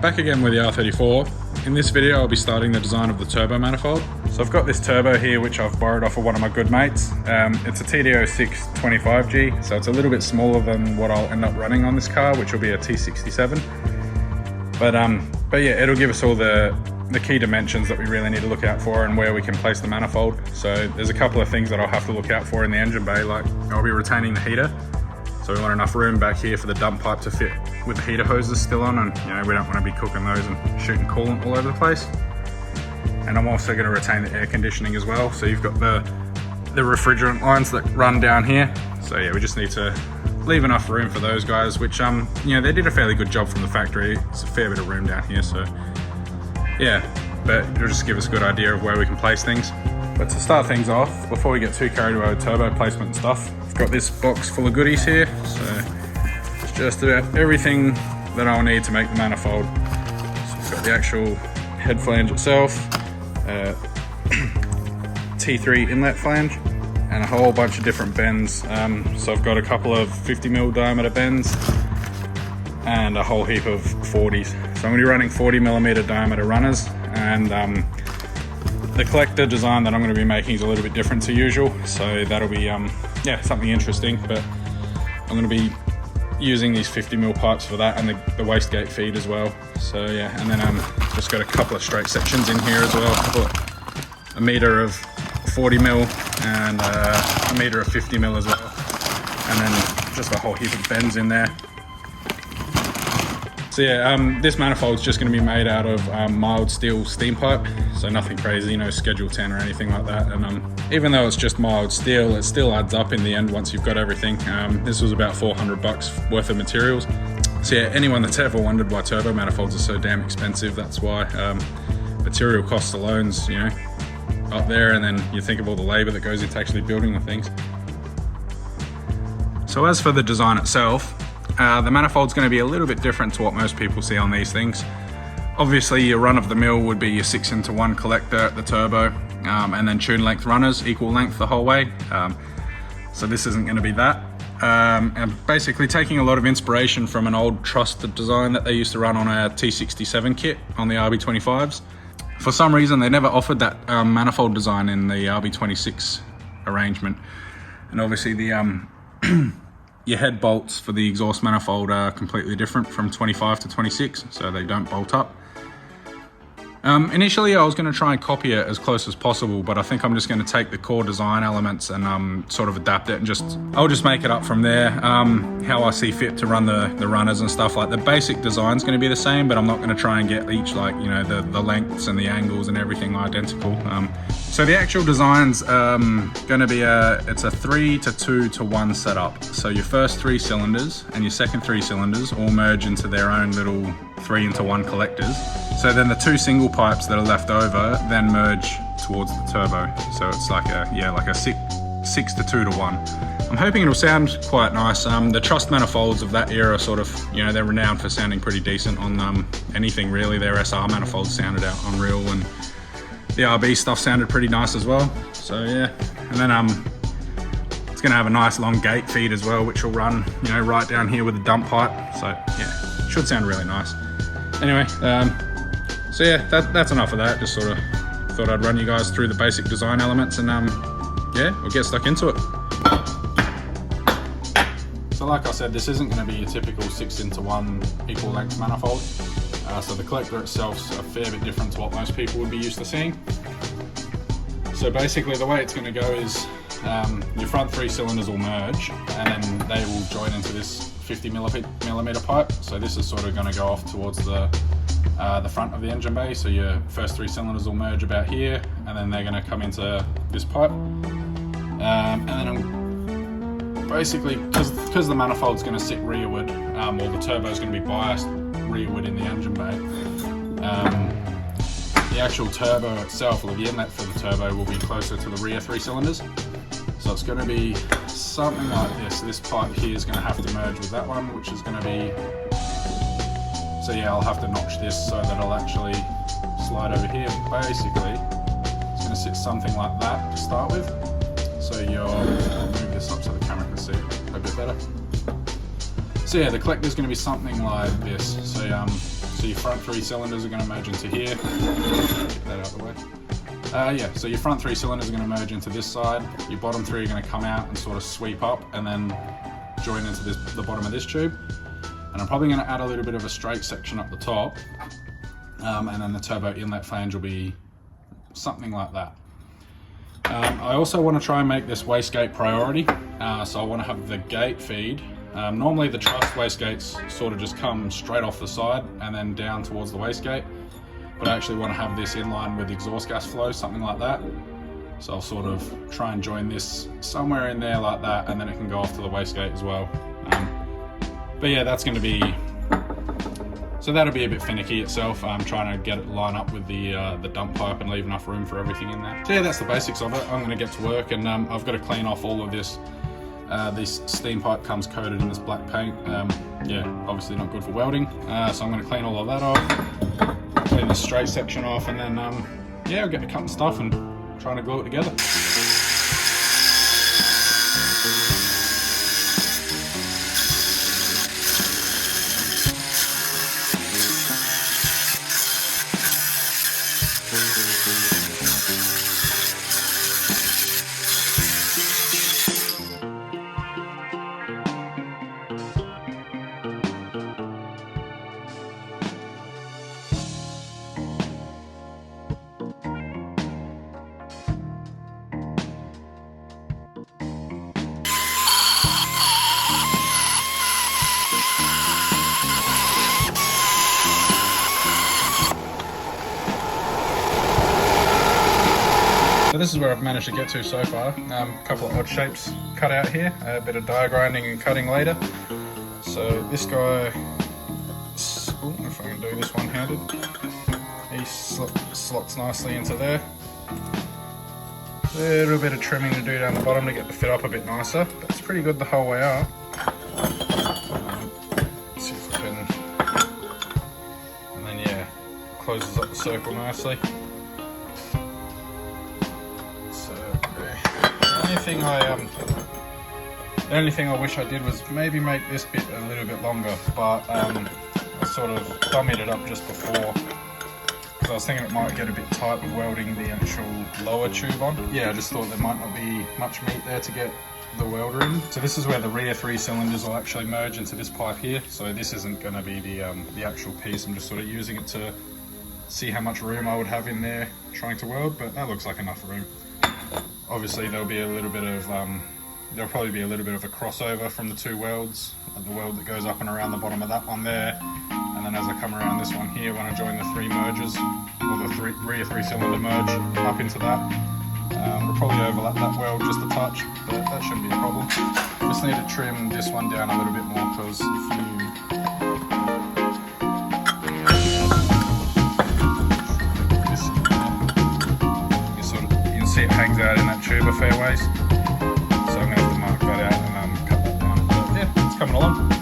back again with the R34. In this video I'll be starting the design of the turbo manifold. So I've got this turbo here which I've borrowed off of one of my good mates. It's a TD06 25G, so it's a little bit smaller than what I'll end up running on this car, which will be a T67. But yeah, it'll give us all the key dimensions that we really need to look out for and where we can place the manifold. So there's a couple of things that I'll have to look out for in the engine bay, like I'll be retaining the heater. So we want enough room back here for the dump pipe to fit with the heater hoses still on, and you know, we don't want to be cooking those and shooting coolant all over the place. And I'm also going to retain the air conditioning as well. So you've got the refrigerant lines that run down here. So yeah, we just need to leave enough room for those guys, which you know, they did a fairly good job from the factory. It's a fair bit of room down here, so yeah, but it'll just give us a good idea of where we can place things. But to start things off, before we get too carried away with turbo placement and stuff, I've got this box full of goodies here. So it's just about everything that I'll need to make the manifold. So we've got the actual head flange itself, T3 inlet flange, and a whole bunch of different bends. So I've got a couple of 50mm diameter bends and a whole heap of 40s. So I'm going to be running 40mm diameter runners, and the collector design that I'm going to be making is a little bit different to usual, so that'll be yeah, something interesting. But I'm going to be using these 50mm pipes for that, and the wastegate feed as well. So yeah, and then just got a couple of straight sections in here as well. I've got a meter of 40mm and a meter of 50mm as well, and then just a whole heap of bends in there. So yeah, this manifold's just going to be made out of mild steel steam pipe, so nothing crazy, no Schedule 10 or anything like that. And even though it's just mild steel, it still adds up in the end once you've got everything. This was about $400 worth of materials. So yeah, anyone that's ever wondered why turbo manifolds are so damn expensive, that's why. Material costs alone's, you know, up there, and then you think of all the labor that goes into actually building the things. So as for the design itself, the manifold's going to be a little bit different to what most people see on these things. Obviously your run-of-the-mill would be your 6-into-1 collector at the turbo, and then tune length runners, equal length the whole way. So this isn't going to be that. And basically taking a lot of inspiration from an old trusted design that they used to run on a T67 kit on the RB25s. For some reason they never offered that manifold design in the RB26 arrangement. And obviously the your head bolts for the exhaust manifold are completely different from 25 to 26, so they don't bolt up. Initially I was going to try and copy it as close as possible, but I think I'm just going to take the core design elements and sort of adapt it, and I'll just make it up from there, how I see fit to run the runners and stuff. Like the basic design's going to be the same, but I'm not going to try and get each, like, you know, the lengths and the angles and everything identical. So the actual design's going to be it's a 3 to 2 to 1 setup. So your first 3 cylinders and your second 3 cylinders all merge into their own little 3-into-1 collectors. So then the 2 single pipes that are left over then merge towards the turbo. So it's like a 6 to 2 to 1. I'm hoping it'll sound quite nice. The truss manifolds of that era sort of, you know, they're renowned for sounding pretty decent on anything really. Their SR manifolds sounded out unreal, and the RB stuff sounded pretty nice as well. So yeah, and then it's going to have a nice long gate feed as well, which will run, you know, right down here with the dump pipe. So yeah, should sound really nice. Anyway, so yeah, that's enough of that. Just sort of thought I'd run you guys through the basic design elements, and yeah, we'll get stuck into it. So like I said, this isn't going to be your typical 6-into-1 equal length manifold. So the collector itself's a fair bit different to what most people would be used to seeing. So basically the way it's going to go is your front 3 cylinders will merge, and then they will join into this 50mm pipe. So this is sort of going to go off towards the front of the engine bay. So your first 3 cylinders will merge about here, and then they're going to come into this pipe. And then basically, because the manifold's going to sit rearward, or the turbo is going to be biased rearward in the engine bay, the actual turbo itself, or the inlet for the turbo, will be closer to the rear 3 cylinders. So it's going to be something like this. This pipe here is going to have to merge with that one, which is going to be, so yeah, I'll have to notch this so that it'll actually slide over here. Basically, it's going to sit something like that to start with. So I'll move this up so the camera can see a bit better. So yeah, the collector is going to be something like this. So So your front 3 cylinders are going to merge into here. Get that out of the way. Yeah, so your front 3 cylinders are going to merge into this side. Your bottom 3 are going to come out and sort of sweep up and then join into the bottom of this tube. And I'm probably going to add a little bit of a straight section up the top. And then the turbo inlet flange will be something like that. I also want to try and make this wastegate priority. So I want to have the gate feed. Normally the truss wastegates sort of just come straight off the side and then down towards the wastegate. But I actually want to have this in line with exhaust gas flow, something like that. So I'll sort of try and join this somewhere in there like that, and then it can go off to the wastegate as well. But yeah, that's going to be, so that'll be a bit finicky itself. I'm trying to get it line up with the dump pipe and leave enough room for everything in there. So yeah, that's the basics of it. I'm going to get to work, and I've got to clean off all of this. This steam pipe comes coated in this black paint. Yeah, obviously not good for welding. So I'm going to clean all of that off. Clean this straight section off, and then yeah, I'll get to cutting stuff and trying to glue it together. So this is where I've managed to get to so far. A couple of odd shapes cut out here, a bit of die grinding and cutting later. So this guy, if I can do this one-handed, he slots nicely into there. A little bit of trimming to do down the bottom to get the fit up a bit nicer, but it's pretty good the whole way up. Let's see if I can, and then yeah, closes up the circle nicely. The only thing I wish I did was maybe make this bit a little bit longer, but I sort of dummied it up just before, because I was thinking it might get a bit tight with welding the actual lower tube on. Yeah, I just thought there might not be much meat there to get the welder in. So this is where the rear 3 cylinders will actually merge into this pipe here. So this isn't going to be the actual piece. I'm just sort of using it to see how much room I would have in there trying to weld, but that looks like enough room. Obviously there'll be a little bit of, there'll probably be a little bit of a crossover from the 2 welds, the weld that goes up and around the bottom of that one there, and then as I come around this one here, when I join the 3 mergers, or the rear 3 cylinder merge up into that, we'll probably overlap that weld just a touch, but that shouldn't be a problem. Just need to trim this one down a little bit more, because if you see it hangs out in that tube a fair ways, so I'm going to have to mark that out and cut that down. But yeah, it's coming along.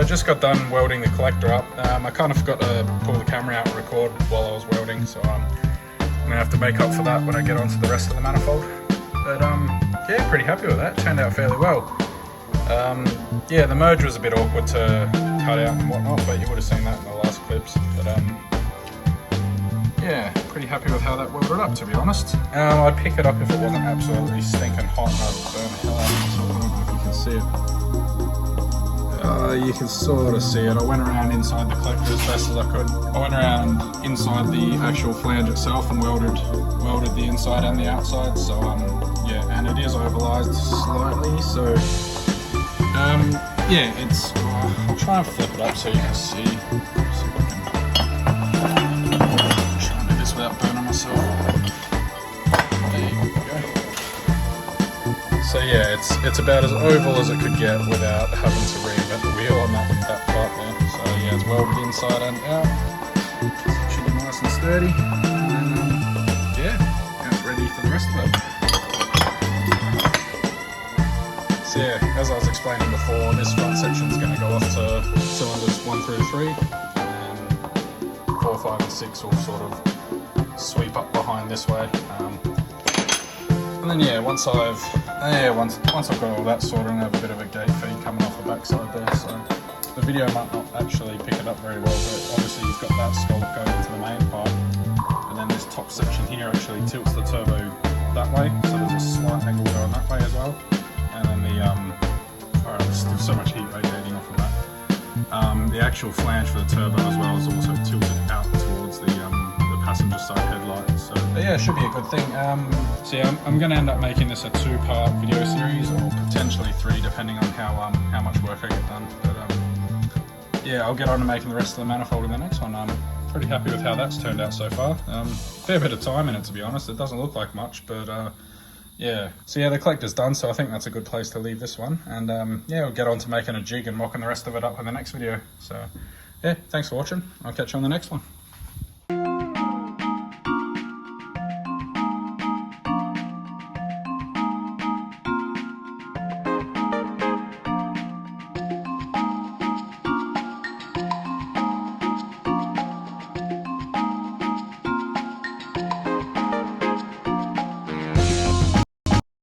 I just got done welding the collector up. I kind of forgot to pull the camera out and record while I was welding, so I'm gonna have to make up for that when I get onto the rest of the manifold. But yeah, pretty happy with that. Turned out fairly well. Yeah, the merge was a bit awkward to cut out and whatnot, but you would have seen that in the last clips. But yeah, pretty happy with how that welded up, to be honest. I'd pick it up if it wasn't absolutely stinking hot and I'd burn the hell out of it. So I don't know if you can see it. You can sort of see it. I went around inside the collector as best as I could. I went around inside the actual flange itself and welded the inside and the outside. So yeah, and it is overlised slightly. So yeah, it's. I'll try and flip it up so you can see. Without burning myself. There you go. So yeah, it's about as oval as it could get without having to reinvent the wheel on that part there. So yeah, it's welded inside and out. It should be nice and sturdy. And then yeah, now it's ready for the rest of it. So yeah, as I was explaining before, this front section is going to go off to cylinders 1 through 3, and 4, 5, and 6 will sort of sweep up behind this way, and then yeah, once I've got all that sorted, and have a bit of a gate feed coming off the backside there, so the video might not actually pick it up very well, but obviously you've got that scallop going into the main part, and then this top section here actually tilts the turbo that way, so there's a slight angle going that way as well, and then the there's still so much heat radiating off of that. The actual flange for the turbo as well is also tilted out towards the passenger side headlight, so yeah, it should be a good thing. So yeah, I'm going to end up making this a 2-part video series, or potentially 3 depending on how much work I get done, but yeah, I'll get on to making the rest of the manifold in the next one. I'm pretty happy with how that's turned out so far. Fair bit of time in it, to be honest. It doesn't look like much, but yeah. So yeah, the collector's done, so I think that's a good place to leave this one, and yeah, we'll get on to making a jig and mocking the rest of it up in the next video. So yeah, thanks for watching. I'll catch you on the next one.